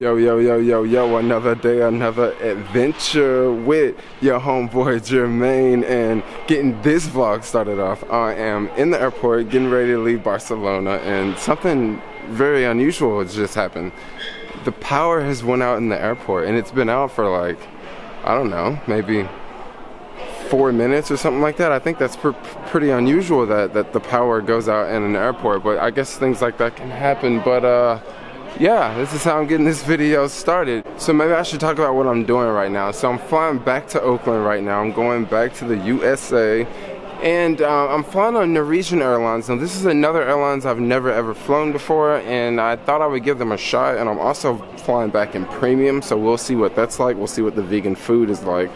Yo, yo, yo, yo, yo, another day, another adventure with your homeboy Jermaine, and getting this vlog started off. I am in the airport getting ready to leave Barcelona, and something very unusual has just happened. The power has went out in the airport, and it's been out for like, I don't know, maybe 4 minutes or something like that. I think that's pretty unusual that the power goes out in an airport, but I guess things like that can happen. But yeah, this is how I'm getting this video started. So maybe I should talk about what I'm doing right now. So I'm flying back to Oakland right now. I'm going back to the USA, and I'm flying on Norwegian Airlines. Now this is another airlines I've never ever flown before, and I thought I would give them a shot. And I'm also flying back in premium, so we'll see what that's like. We'll see what the vegan food is like.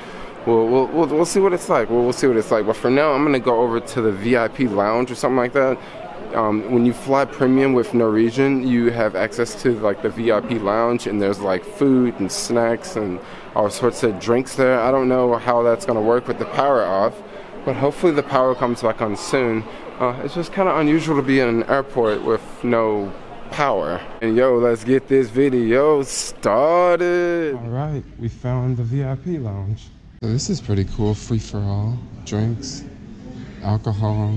We'll see what it's like. We'll see what it's like. But for now, I'm gonna go over to the VIP lounge or something like that. When you fly premium with Norwegian, you have access to like the VIP lounge, and there's like food and snacks and all sorts of drinks there. I don't know how that's gonna work with the power off, but hopefully the power comes back on soon. It's just kind of unusual to be in an airport with no power. And yo, let's get this video started. All right, we found the VIP lounge. So this is pretty cool. Free for all, drinks, alcohol,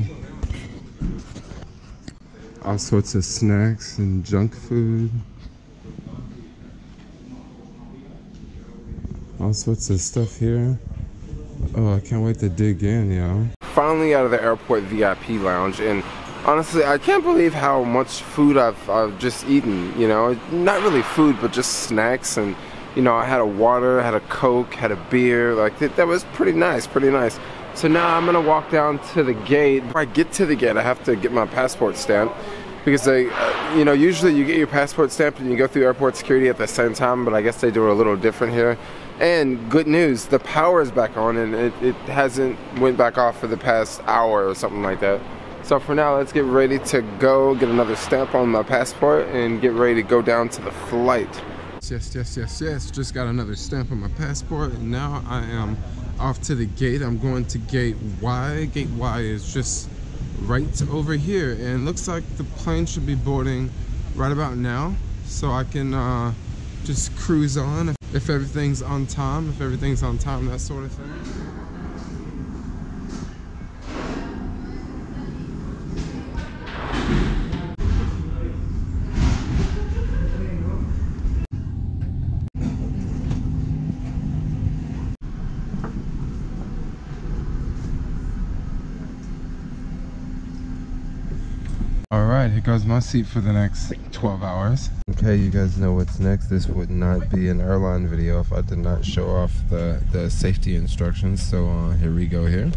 all sorts of snacks and junk food, all sorts of stuff here. Oh, I can't wait to dig in, yo. Finally out of the airport VIP lounge, and honestly, I can't believe how much food I've just eaten, you know. Not really food, but just snacks. And you know, I had a water, had a Coke, had a beer. Like that was pretty nice, pretty nice. So now I'm gonna walk down to the gate. Before I get to the gate, I have to get my passport stamped, because they, you know, usually you get your passport stamped and you go through airport security at the same time, but I guess they do it a little different here. And good news, the power is back on, and it hasn't went back off for the past hour or something like that. So for now, let's get ready to go get another stamp on my passport and get ready to go down to the flight. Yes, just got another stamp on my passport, and now I am off to the gate. I'm going to gate Y. Gate Y is just right over here, and looks like the plane should be boarding right about now, so I can just cruise on if everything's on time, that sort of thing. Alright, here goes my seat for the next 12 hours. Okay, you guys know what's next. This would not be an airline video if I did not show off the safety instructions. So here we go here.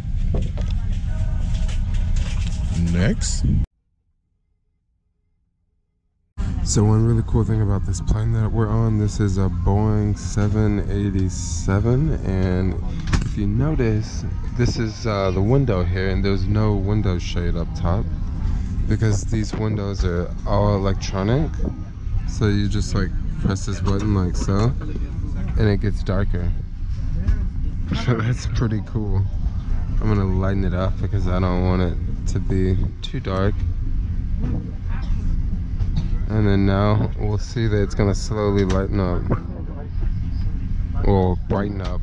Next. So one really cool thing about this plane that we're on, this is a Boeing 787, and if you notice, this is the window here, and there's no window shade up top, because these windows are all electronic. So you just like press this button like so, and it gets darker. So that's pretty cool. I'm gonna lighten it up because I don't want it to be too dark. And then now we'll see that it's gonna slowly lighten up, or brighten up.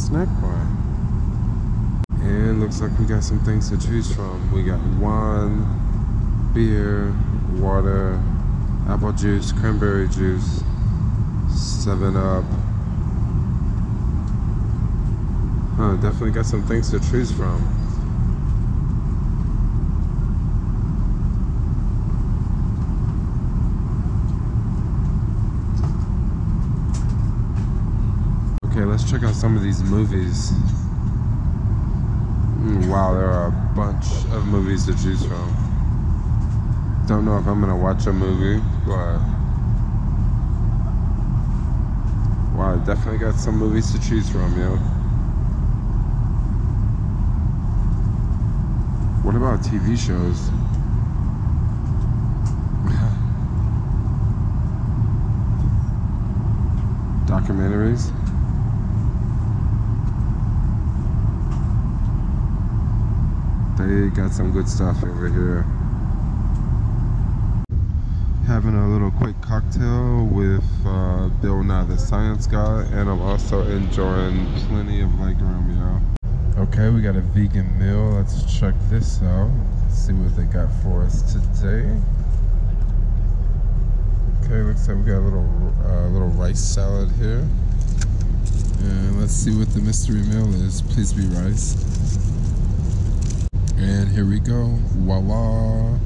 snack bar. And looks like we got some things to choose from. We got wine, beer, water, apple juice, cranberry juice, 7-Up. Definitely got some things to choose from. Okay, let's check out some of these movies. Wow, there are a bunch of movies to choose from. Don't know if I'm gonna watch a movie, but wow, definitely got some movies to choose from, yo. What about TV shows? Documentaries? They got some good stuff over here. Having a little quick cocktail with Bill Nye the Science Guy, and I'm also enjoying plenty of legroom, yo. Okay, we got a vegan meal. Let's check this out. Let's see what they got for us today. Okay, looks like we got a little rice salad here. And let's see what the mystery meal is. Please be rice. And here we go. Voila.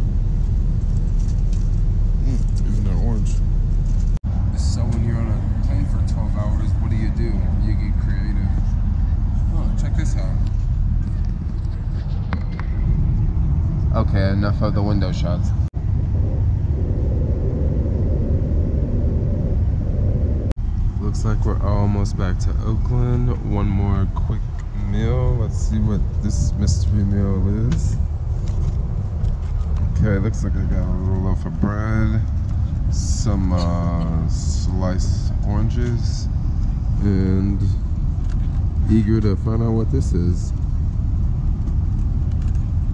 Even an orange. So when you're on a plane for 12 hours, what do? You get creative. Oh, check this out. Okay, enough of the window shots. Looks like we're almost back to Oakland. One more quick meal. Let's see what this mystery meal is. Okay, looks like I got a little loaf of bread, some sliced oranges, and eager to find out what this is.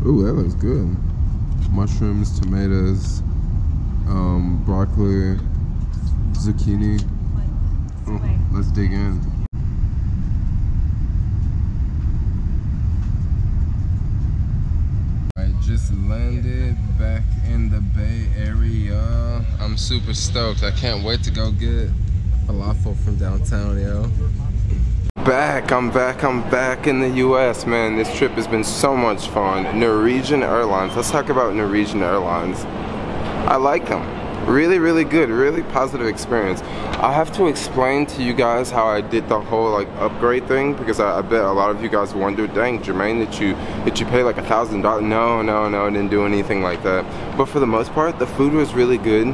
Ooh, that looks good. Mushrooms, tomatoes, broccoli, zucchini. Oh, let's dig in. I just landed back in the Bay Area. I'm super stoked. I can't wait to go get falafel from downtown, yo. I'm back in the US, man. This trip has been so much fun. Norwegian Airlines. Let's talk about Norwegian Airlines. I like them. Really, really good. Really positive experience. I have to explain to you guys how I did the whole like upgrade thing, because I bet a lot of you guys wonder, dang, Jermaine, did you pay like $1,000? No, I didn't do anything like that. But for the most part, the food was really good.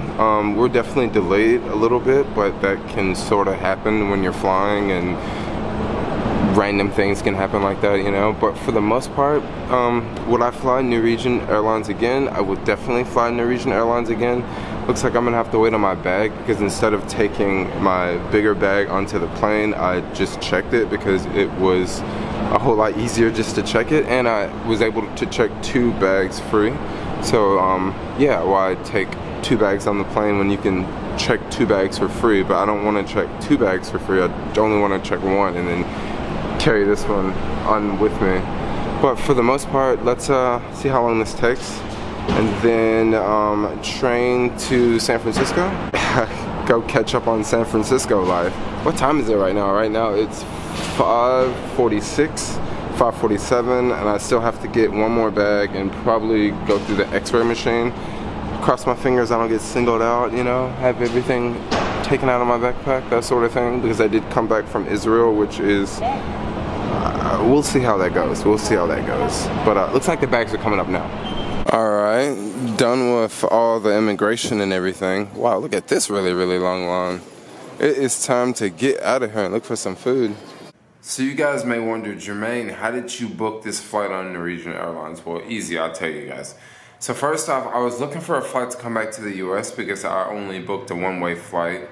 We're definitely delayed a little bit, but that can sort of happen when you're flying, and random things can happen like that, you know. But for the most part, would I fly Norwegian Airlines again? I would definitely fly Norwegian Airlines again. Looks like I'm gonna have to wait on my bag, because instead of taking my bigger bag onto the plane, I just checked it, because it was a whole lot easier just to check it, and I was able to check 2 bags free. So yeah, why take 2 bags on the plane when you can check 2 bags for free? But I don't want to check 2 bags for free. I only want to check 1 and then carry this one on with me. But for the most part, let's see how long this takes, and then train to San Francisco. Go catch up on San Francisco life. What time is it right now? Right now it's 5:46, 5:47, and I still have to get 1 more bag and probably go through the X-ray machine. Cross my fingers I don't get singled out, you know, have everything taken out of my backpack, that sort of thing, because I did come back from Israel, which is we'll see how that goes. But looks like the bags are coming up now. Alright, done with all the immigration and everything. Wow, look at this really, really long line. It is time to get out of here and look for some food. So you guys may wonder, Jermaine, how did you book this flight on Norwegian Airlines? Well, easy, I'll tell you guys. So first off, I was looking for a flight to come back to the US, because I only booked a one-way flight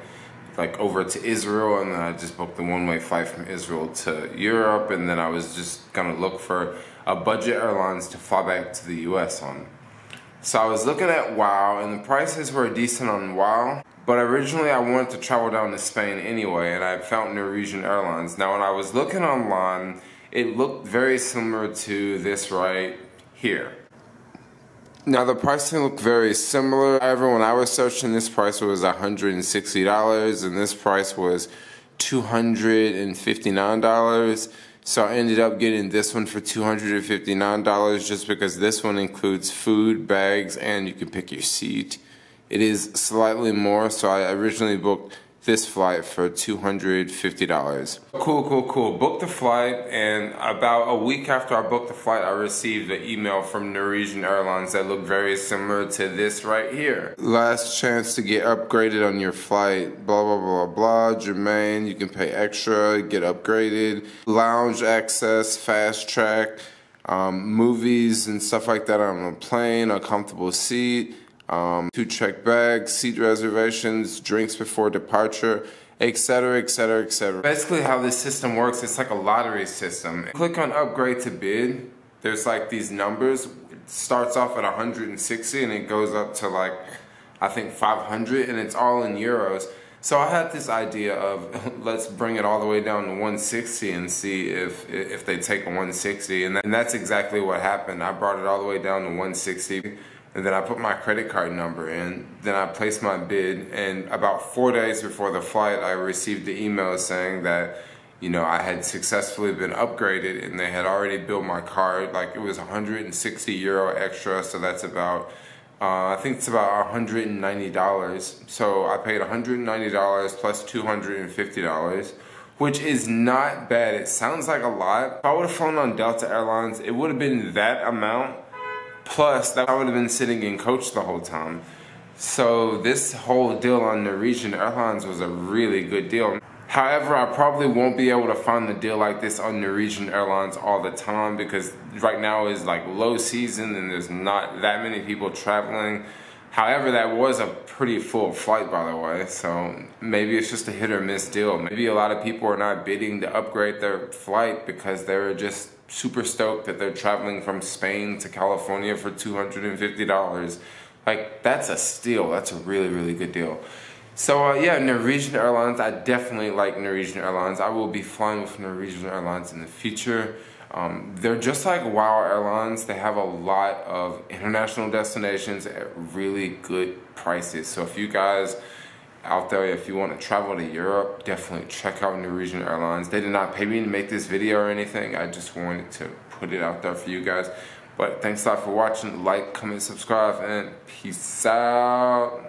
like over to Israel, and then I just booked the one-way flight from Israel to Europe, and then I was just gonna look for a budget airlines to fly back to the US on. So I was looking at WOW, and the prices were decent on WOW, But originally I wanted to travel down to Spain anyway, and I found Norwegian Airlines. Now when I was looking online, it looked very similar to this right here. Now the pricing looked very similar. However, when I was searching, this price was $160 and this price was $259. So I ended up getting this one for $259 just because this one includes food, bags, and you can pick your seat. It is slightly more, so I originally booked this flight for $250. Cool. Booked the flight, and about a week after I booked the flight, I received an email from Norwegian Airlines that looked very similar to this right here. Last chance to get upgraded on your flight, blah, blah, blah, blah. Jermaine, you can pay extra, get upgraded. Lounge access, fast track, movies and stuff like that on a plane, a comfortable seat. 2 check bags, seat reservations, drinks before departure, etc., etc., etc. Basically how this system works, it's like a lottery system. Click on upgrade to bid. There's like these numbers. It starts off at 160 and it goes up to like, I think 500, and it's all in euros. So I had this idea of let's bring it all the way down to 160 and see if they take a 160, and that's exactly what happened. I brought it all the way down to 160. And then I put my credit card number in, then I placed my bid, and about 4 days before the flight, I received the email saying that, you know, I had successfully been upgraded and they had already billed my card. Like, it was 160 euro extra, so that's about, I think it's about $190. So I paid $190 plus $250, which is not bad. It sounds like a lot. If I would have flown on Delta Airlines, it would have been that amount. Plus, I would have been sitting in coach the whole time. So this whole deal on Norwegian Airlines was a really good deal. However, I probably won't be able to find a deal like this on Norwegian Airlines all the time because right now is like low season and there's not that many people traveling. However, that was a pretty full flight, by the way, so maybe it's just a hit or miss deal. Maybe a lot of people are not bidding to upgrade their flight because they're just super stoked that they're traveling from Spain to California for $250. Like, that's a steal. That's a really, really good deal. So yeah, Norwegian Airlines, I definitely like Norwegian Airlines. I will be flying with Norwegian Airlines in the future. They're just like WOW Airlines. They have a lot of international destinations at really good prices. So if you guys out there, if you want to travel to Europe, definitely check out Norwegian Airlines. They did not pay me to make this video or anything. I just wanted to put it out there for you guys. But thanks a lot for watching. Like, comment, subscribe, and peace out.